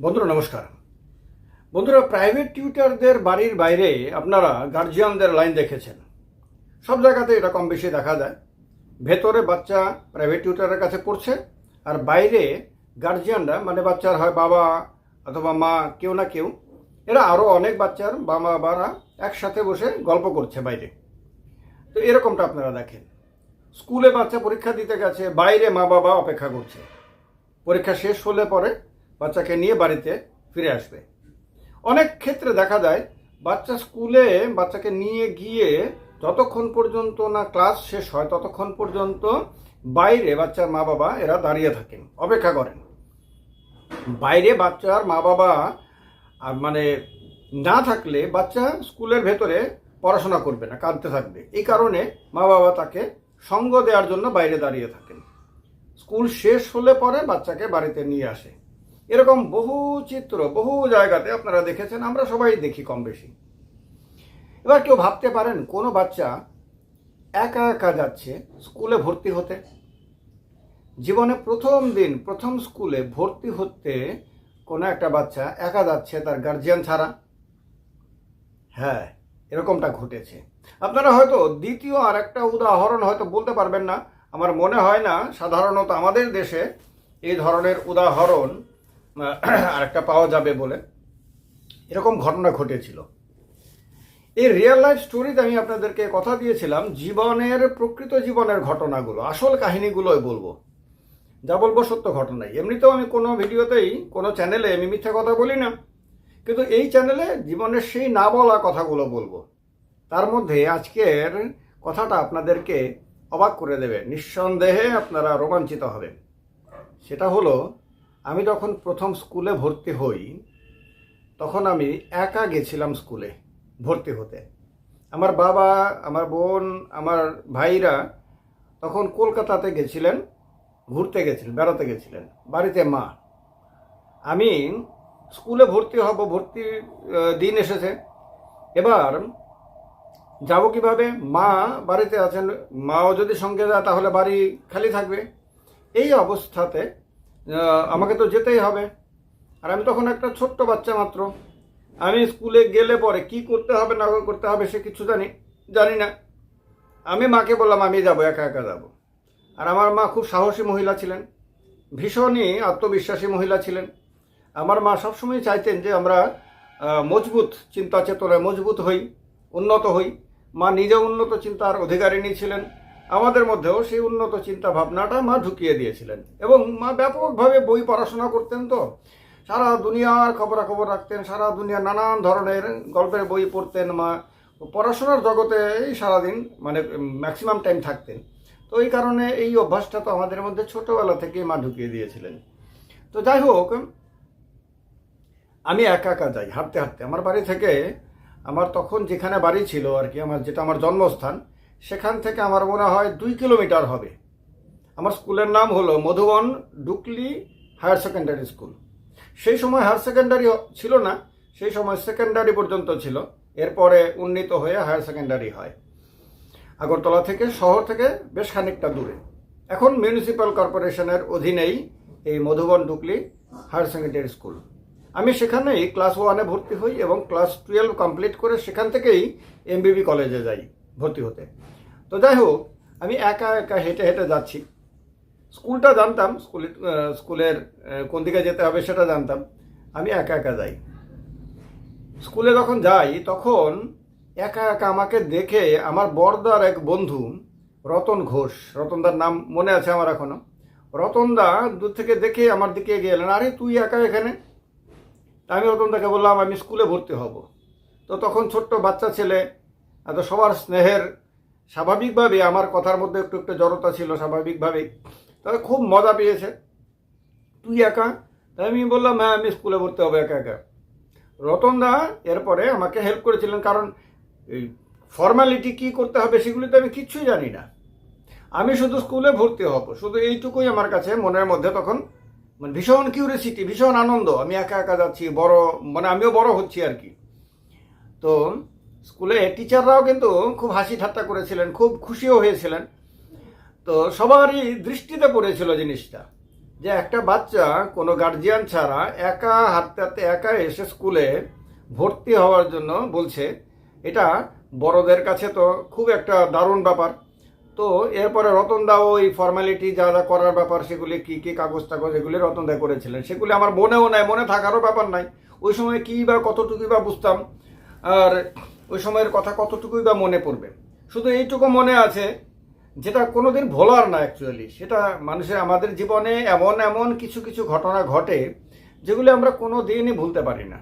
বন্ধুরা নমস্কার। বন্ধুরা, প্রাইভেট টিউটরদের বাড়ির বাইরে আপনারা গার্জিয়ানদের লাইন দেখেছেন। সব জায়গাতে এটা কম বেশি দেখা যায়। ভেতরে বাচ্চা প্রাইভেট টিউটরের কাছে পড়ছে, আর বাইরে গার্জিয়ানরা মানে বাচ্চার হয় বাবা অথবা মা, কেউ না কেউ, এরা আরও অনেক বাচ্চার বাবারা একসাথে বসে গল্প করছে বাইরে। তো এরকমটা আপনারা দেখেন। স্কুলে বাচ্চা পরীক্ষা দিতে গেছে, বাইরে মা বাবা অপেক্ষা করছে। পরীক্ষা শেষ হলে পরে বাচ্চাকে নিয়ে বাড়িতে ফিরে আসবে। অনেক ক্ষেত্রে দেখা যায় স্কুলে বাচ্চাকে নিয়ে গিয়ে যতক্ষণ পর্যন্ত না ক্লাস শেষ হয় ততক্ষণ পর্যন্ত বাইরে বাচ্চার মা বাবা এরা দাঁড়িয়ে থাকেন, অপেক্ষা করেন। বাইরে বাচ্চার মা বাবা মানে না থাকলে বাচ্চা স্কুলের ভেতরে পড়াশোনা করবে না, কাঁদতে থাকবে। এই কারণে মা বাবা তাকে সঙ্গ দেওয়ার জন্য বাইরে দাঁড়িয়ে থাকেন। স্কুল শেষ হলে পরে বাচ্চাকে বাড়িতে নিয়ে আসে। এরকম বহু চিত্র বহু জায়গাতে আপনারা দেখেছেন, আমরা সবাই দেখি কম বেশি। এবার কেউ ভাবতে পারেন, কোনো বাচ্চা একা একা যাচ্ছে স্কুলে ভর্তি হতে। জীবনে প্রথম দিন প্রথম স্কুলে ভর্তি হতে কোনো একটা বাচ্চা একা যাচ্ছে তার গার্জিয়ান ছাড়া? হ্যাঁ, এরকমটা ঘটেছে। আপনারা হয়তো দ্বিতীয় আর একটা উদাহরণ হয়তো বলতে পারবেন না। আমার মনে হয় না সাধারণত আমাদের দেশে এই ধরনের উদাহরণ আরেকটা পাওয়া যাবে বলে। এরকম ঘটনা ঘটেছিল। এই রিয়েল লাইফ স্টোরিতে আমি আপনাদেরকে কথা দিয়েছিলাম জীবনের প্রকৃত জীবনের ঘটনাগুলো, আসল কাহিনীগুলোই বলবো। যা বলবো সত্য ঘটনাই। এমনিতেও আমি কোনো ভিডিওতেই কোনো চ্যানেলে আমি মিথ্যা কথা বলি না, কিন্তু এই চ্যানেলে জীবনের সেই না বলা কথাগুলো বলবো। তার মধ্যে আজকের কথাটা আপনাদেরকে অবাক করে দেবে, নিঃসন্দেহে আপনারা রোমাঞ্চিত হবেন। সেটা হলো, আমি যখন প্রথম স্কুলে ভর্তি হই তখন আমি একা গেছিলাম স্কুলে ভর্তি হতে। আমার বাবা, আমার বোন, আমার ভাইরা তখন কলকাতাতে গেছিলেন, ঘুরতে গেছিলেন, বেড়াতে গেছিলেন। বাড়িতে মা। আমি স্কুলে ভর্তি হব, ভর্তি দিন এসেছে। এবার যাব কিভাবে? মা বাড়িতে আছেন, মাও যদি সঙ্গে যায় তাহলে বাড়ি খালি থাকবে। এই অবস্থাতে আমাকে তো যেতেই হবে। আর আমি তখন একটা ছোট্ট বাচ্চা মাত্র। আমি স্কুলে গেলে পরে কি করতে হবে না করতে হবে সে কিছু জানি না। আমি মাকে বললাম আমি যাব, একা একা যাব। আর আমার মা খুব সাহসী মহিলা ছিলেন, ভীষণই আত্মবিশ্বাসী মহিলা ছিলেন। আমার মা সবসময় চাইতেন যে আমরা মজবুত চিন্তা চেতনায় মজবুত হই, উন্নত হই। মা নিজে উন্নত চিন্তার অধিকারিণী ছিলেন। আমাদের মধ্যেও সেই উন্নত চিন্তা ভাবনাটা মা ঢুকিয়ে দিয়েছিলেন। এবং মা ব্যাপকভাবে বই পড়াশোনা করতেন, তো সারা দুনিয়ার খবরাখবর রাখতেন, সারা দুনিয়ার নানান ধরনের গল্পের বই পড়তেন। মা পড়াশোনার জগতে সারাদিন মানে ম্যাক্সিমাম টাইম থাকতেন। তো এই কারণে এই অভ্যাসটা তো আমাদের মধ্যে ছোটোবেলা থেকেই মা ঢুকিয়ে দিয়েছিলেন। তো যাই হোক, আমি একা একা যাই হাঁটতে হাঁটতে। আমার বাড়ি থেকে, আমার তখন যেখানে বাড়ি ছিল আর কি, যেটা আমার জন্মস্থান, সেখান থেকে আমার মনে হয় 2 কিলোমিটার হবে। আমার স্কুলের নাম হলো মধুবন ডুকলি হায়ার সেকেন্ডারি স্কুল। সেই সময় হায়ার সেকেন্ডারি ছিল না, সেই সময় সেকেন্ডারি পর্যন্ত ছিল। এরপরে উন্নীত হয়ে হায়ার সেকেন্ডারি হয়। আগরতলা থেকে, শহর থেকে বেশ খানিকটা দূরে। এখন মিউনিসিপ্যাল কর্পোরেশনের অধীনেই এই মধুবন ডুকলি হায়ার সেকেন্ডারি স্কুল। আমি সেখানেই ক্লাস 1-এ ভর্তি হই এবং ক্লাস 12 কমপ্লিট করে সেখান থেকেই এমবিবি কলেজে যাই ভর্তি হতে। তো যাই হোক, আমি একা একা হেঁটে হেঁটে যাচ্ছি। স্কুলটা জানতাম, স্কুলের কোন দিকে যেতে হবে সেটা জানতাম। আমি একা একা যাই। স্কুলে যখন যাই তখন একা একা আমাকে দেখে আমার বড়দার এক বন্ধু রতন ঘোষ, রতনদার নাম মনে আছে আমার এখনো। রতনদা দূর থেকে দেখে আমার দিকে এগিয়ে এলেন, আরে তুই একা এখানে? আমি রতনদাকে বললাম আমি স্কুলে ভর্তি হব। তো তখন ছোট্ট বাচ্চা ছেলে, এত সবার স্নেহের, স্বাভাবিকভাবে আমার কথার মধ্যে একটু একটু জড়তা ছিল স্বাভাবিকভাবেই। তাহলে খুব মজা পেয়েছে, তুই একা? তাই আমি বললাম হ্যাঁ, আমি স্কুলে ভর্তি হবো একা একা। রতনদা এরপরে আমাকে হেল্প করেছিলেন, কারণ এই ফর্মালিটি কী করতে হবে সেগুলি তো আমি কিচ্ছুই জানি না। আমি শুধু স্কুলে ভর্তি হব, শুধু এইটুকুই আমার কাছে মনের মধ্যে তখন মানে ভীষণ কিউরিয়াসিটি, ভীষণ আনন্দ। আমি একা একা যাচ্ছি, বড় মানে আমিও বড় হচ্ছি আর কি। তো স্কুলে টিচাররাও কিন্তু খুব হাসি ঠাট্টা করেছিলেন, খুব খুশিও হয়েছিলেন। তো সবারই দৃষ্টিতে পড়েছিল জিনিসটা। যে একটা বাচ্চা কোনো গার্জিয়ান ছাড়া একা হাঁটতে হাঁটতে একা এসে স্কুলে ভর্তি হওয়ার জন্য বলছে, এটা বড়দের কাছে তো খুব একটা দারুণ ব্যাপার। তো এরপরে রতনদা ওই ফর্মালিটি যা যা করার ব্যাপার সেগুলি কী কী কাগজ টাগজ এগুলি রতনদা করেছিলেন, সেগুলি আমার মনেও নাই, মনে থাকারও ব্যাপার নাই। ওই সময় কী বা কতটুকুই বা বুঝতাম, আর ওই সময়ের কথা কতটুকুই বা মনে পড়বে। শুধু এইটুকু মনে আছে, যেটা কোনোদিন ভোলার না অ্যাকচুয়ালি, সেটা মানুষের আমাদের জীবনে এমন এমন কিছু কিছু ঘটনা ঘটে যেগুলি আমরা কোনো দিনই ভুলতে পারি না।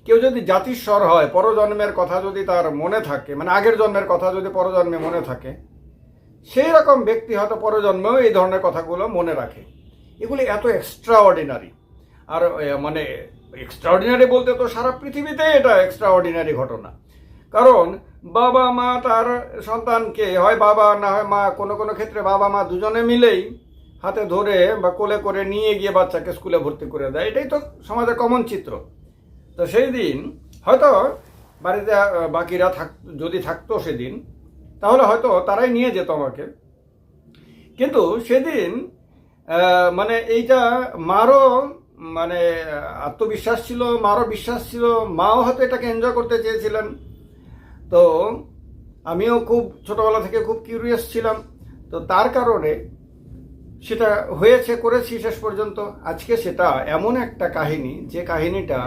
কেউ যদি জাতিস্বর হয়, পরজন্মের কথা যদি তার মনে থাকে, মানে আগের জন্মের কথা যদি পরজন্মে মনে থাকে, সেই রকম ব্যক্তি হয়তো পরজন্মেও এই ধরনের কথাগুলো মনে রাখে। এগুলি এত এক্সট্রা অর্ডিনারি। আর মানে এক্সট্রাঅর্ডিনারি বলতে তো সারা পৃথিবীতে এটা এক্সট্রাঅর্ডিনারি ঘটনা। কারণ বাবা মা তার সন্তানকে, হয় বাবা না হয় মা, কোনো কোনো ক্ষেত্রে বাবা মা দুজনে মিলেই হাতে ধরে বা কোলে করে নিয়ে গিয়ে বাচ্চাকে স্কুলে ভর্তি করে দেয়। এটাই তো সমাজের কমন চিত্র। তো সেই দিন হয়তো বাড়িতে বাকিরা যদি থাকতো সেদিন, তাহলে হয়তো তারাই নিয়ে যেত আমাকে। কিন্তু সেদিন মানে এইটা মারও মানে আত্মবিশ্বাস ছিল, মারও বিশ্বাস ছিল, মাও হয়তো এটাকে এনজয় করতে চেয়েছিলেন। তো আমিও খুব ছোটবেলা থেকে খুব কিউরিয়াস ছিলাম, তো তার কারণে সেটা হয়েছে, করেছি শেষ পর্যন্ত। আজকে সেটা এমন একটা কাহিনী, যে কাহিনীটা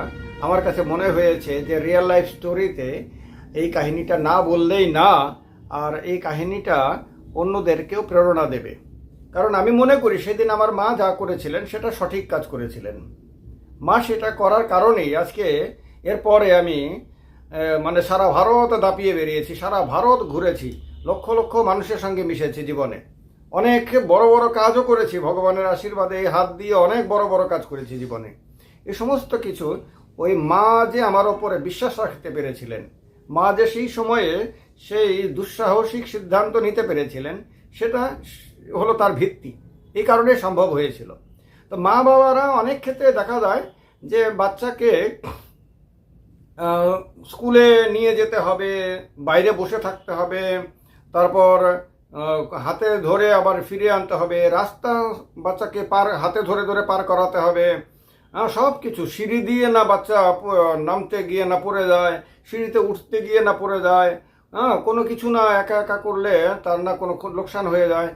আমার কাছে মনে হয়েছে যে রিয়েল লাইফ স্টোরিতে এই কাহিনীটা না বললেই না, আর এই কাহিনীটা অন্যদেরকেও প্রেরণা দেবে। কারণ আমি মনে করি সেদিন আমার মা যা করেছিলেন সেটা সঠিক কাজ করেছিলেন। মা সেটা করার কারণেই আজকে এরপরে আমি মানে সারা ভারত দাপিয়ে বেরিয়েছি, সারা ভারত ঘুরেছি, লক্ষ লক্ষ মানুষের সঙ্গে মিশেছি জীবনে, অনেক বড় বড় কাজও করেছি ভগবানের আশীর্বাদে। এই হাত দিয়ে অনেক বড় বড় কাজ করেছি জীবনে। এই সমস্ত কিছু ওই মা যে আমার ওপরে বিশ্বাস রাখতে পেরেছিলেন, মা যে সেই সময়ে সেই দুঃসাহসিক সিদ্ধান্ত নিতে পেরেছিলেন, সেটা হলো তার ভিত্তি। এই কারণে সম্ভব হয়েছিল। তো মা বাবারা অনেক ক্ষেত্রে দেখা যায় যে বাচ্চাকে স্কুলে নিয়ে যেতে হবে, বাইরে বসে থাকতে হবে, তারপর হাতে ধরে আবার ফিরিয়ে আনতে হবে, রাস্তা বাচ্চাকে হাতে ধরে ধরে পার করাতে হবে, সব কিছু। সিঁড়ি দিয়ে না বাচ্চা নামতে গিয়ে না পড়ে যায়, সিঁড়িতে উঠতে গিয়ে না পড়ে যায়, কোনো কিছু না একা একা করলে তার না কোনো লোকসান হয়ে যায়,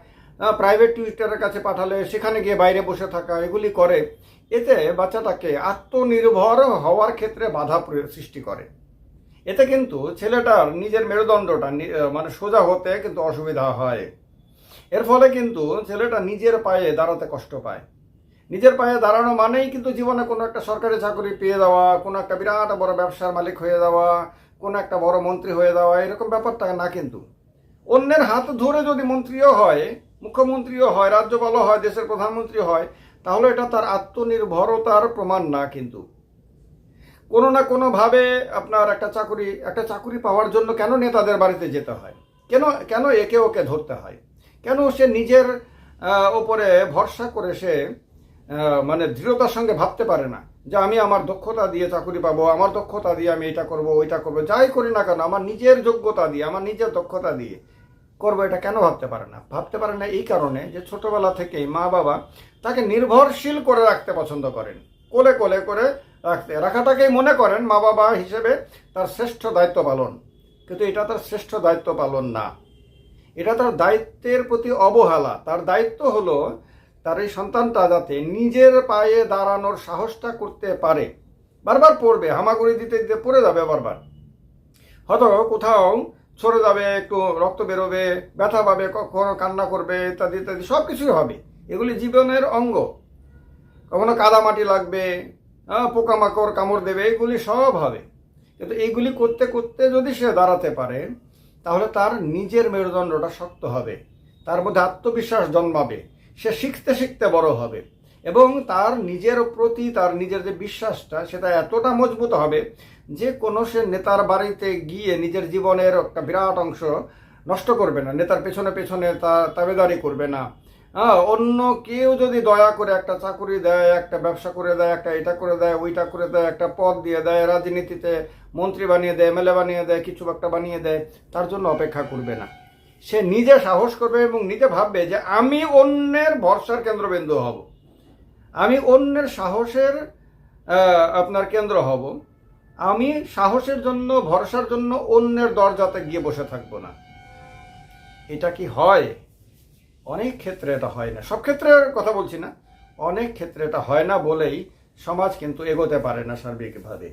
প্রাইভেট টিউটরের কাছে পাঠালে সেখানে গিয়ে বাইরে বসে থাকা, এগুলি করে। এতে বাচ্চাটাকে আত্মনির্ভর হওয়ার ক্ষেত্রে বাধা সৃষ্টি করে। এতে কিন্তু ছেলেটার নিজের মেরুদণ্ডটা মানে সোজা হতে কিন্তু অসুবিধা হয়। এর ফলে কিন্তু ছেলেটা নিজের পায়ে দাঁড়াতে কষ্ট পায়। নিজের পায়ে দাঁড়ানো মানেই কিন্তু জীবনে কোনো একটা সরকারি চাকরি পেয়ে যাওয়া, কোনো একটা বিরাট বড় ব্যবসার মালিক হয়ে যাওয়া, কোনো একটা বড় মন্ত্রী হয়ে যাওয়া, এরকম ব্যাপারটা না। কিন্তু অন্যের হাত ধরে যদি মন্ত্রীও হয়, মুখ্যমন্ত্রীও হয়, রাজ্যপালও হয়, দেশের প্রধানমন্ত্রী হয়, তাহলে এটা তার আত্মনির্ভরতার প্রমাণ না। কিন্তু কোনো না কোনোভাবে আপনার একটা চাকরি পাওয়ার জন্য কেন নেতাদের বাড়িতে যেতে হয়, কেন একে ওকে ধরতে হয়, কেন সে নিজের ওপরে ভরসা করে সে মানে দৃঢ়তার সঙ্গে ভাবতে পারে না যে আমি আমার দক্ষতা দিয়ে চাকরি পাবো, আমার দক্ষতা দিয়ে আমি এটা করব ওইটা করবো, যাই করি না কেন আমার নিজের যোগ্যতা দিয়ে, আমার নিজের দক্ষতা দিয়ে করবো, এটা কেন ভাবতে পারে না? এই কারণে যে ছোটবেলা থেকেই মা বাবা তাকে নির্ভরশীল করে রাখতে পছন্দ করেন, কোলে কোলে করে রাখাটাকেই মনে করেন মা বাবা হিসেবে তার শ্রেষ্ঠ দায়িত্ব পালন। কিন্তু এটা তার শ্রেষ্ঠ দায়িত্ব পালন না, এটা তার দায়িত্বের প্রতি অবহেলা। তার দায়িত্ব হলো তার এই সন্তানটা যাতে নিজের পায়ে দাঁড়ানোর সাহসটা করতে পারে। বারবার পড়বে, হামাগুড়ি দিতে দিতে পড়ে যাবে, বারবার হয়তো কোথাও সরে যাবে, একটু রক্ত বেরোবে, ব্যথা পাবে, কখনো কান্না করবে, ইত্যাদি ইত্যাদি, সব কিছুই হবে। এগুলি জীবনের অঙ্গ। কখনো কাদামাটি লাগবে, পোকামাকড় কামড় দেবে, এগুলি সব হবে। কিন্তু এইগুলি করতে করতে যদি সে দাঁড়াতে পারে, তাহলে তার নিজের মেরুদণ্ডটা শক্ত হবে, তার মধ্যে আত্মবিশ্বাস জন্মাবে, সে শিখতে শিখতে বড় হবে, এবং তার নিজের প্রতি তার নিজের যে বিশ্বাসটা সেটা এতটা মজবুত হবে যে কোনো সে নেতার বাড়িতে গিয়ে নিজের জীবনের একটা বিরাট অংশ নষ্ট করবে না, নেতার পেছনে পেছনে তাবেদারি করবে না। অন্য কেউ যদি দয়া করে একটা চাকরি দেয়, একটা ব্যবসা করে দেয়, একটা এটা করে দেয়, ওইটা করে দেয়, একটা পদ দিয়ে দেয়, রাজনীতিতে মন্ত্রী বানিয়ে দেয়, এমএলএ বানিয়ে দেয়, কিছু একটা বানিয়ে দেয়, তার জন্য অপেক্ষা করবে না। সে নিজে সাহস করবে এবং নিজে ভাববে যে আমি অন্যের ভরসার কেন্দ্রবিন্দু হব, আমি অন্যের সাহসের আপনার কেন্দ্র হব, আমি সাহসের জন্য, ভরসার জন্য অন্যের দরজাতে গিয়ে বসে থাকবো না। এটা কি হয়? অনেক ক্ষেত্রে এটা হয় না, সব ক্ষেত্রে কথা বলছি না, অনেক ক্ষেত্রে এটা হয় না বলেই সমাজ কিন্তু এগোতে পারে না সার্বিকভাবে।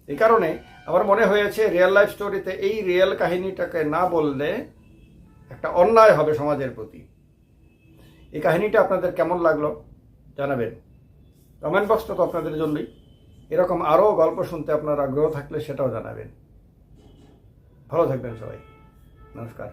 এই কারণে আমার মনে হয়েছে রিয়েল লাইফ স্টোরিতে এই রিয়েল কাহিনীটাকে না বললে একটা অন্যায় হবে সমাজের প্রতি। এই কাহিনীটা আপনাদের কেমন লাগলো জানাবেন, কমেন্ট বক্সটা তো আপনাদের জন্যই। এরকম আরও গল্প শুনতে আপনার আগ্রহ থাকলে সেটাও জানাবেন। ভালো থাকবেন সবাই, নমস্কার।